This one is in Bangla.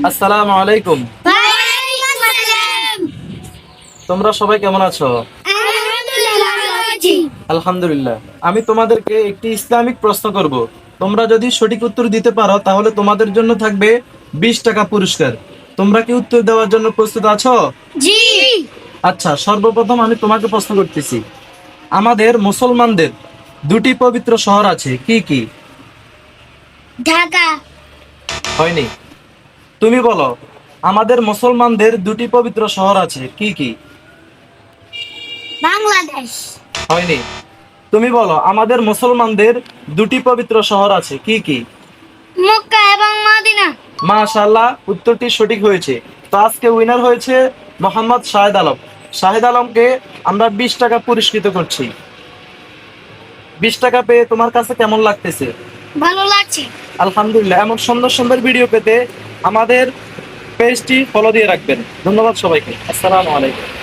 আসসালামু আলাইকুম। ওয়ালাইকুম আসসালাম। তোমরা সবাই কেমন আছো? আলহামদুলিল্লাহ ভালো আছি। আলহামদুলিল্লাহ। আমি তোমাদেরকে একটি ইসলামিক প্রশ্ন করব। তোমরা যদি সঠিক উত্তর দিতে পারো তাহলে তোমাদের জন্য থাকবে 20 টাকা পুরস্কার। তোমরা কি উত্তর দেওয়ার জন্য প্রস্তুত আছো? জি। আচ্ছা, সর্বপ্রথম আমি তোমাকে প্রশ্ন করতেছি। আমাদের মুসলমানদের দুটি পবিত্র শহর আছে, কি কি? ঢাকা। হয়নি। তুমি বলো, আমাদের মুসলমানদের দুটি পবিত্র শহর আছে, কি কি? বাংলাদেশ। হয়নি। তুমি বলো, আমাদের মুসলমানদের দুটি পবিত্র শহর আছে, কি কি? মক্কা এবং মদিনা। মাশাআল্লাহ, উত্তরটি সঠিক হয়েছে। তো আজকে উইনার হয়েছে মোহাম্মদ শাহেদ আলম। শাহেদ আলমকে আমরা 20 টাকা পুরস্কৃত করছি। 20 টাকা পেয়ে তোমার কাছে কেমন লাগতেছে? ভালো লাগছে। আলহামদুলিল্লাহ। এমন সুন্দর সুন্দর ভিডিও পেতে আমাদের পেজটি ফলো দিয়ে রাখবেন। ধন্যবাদ সবাইকে। আসসালামু আলাইকুম।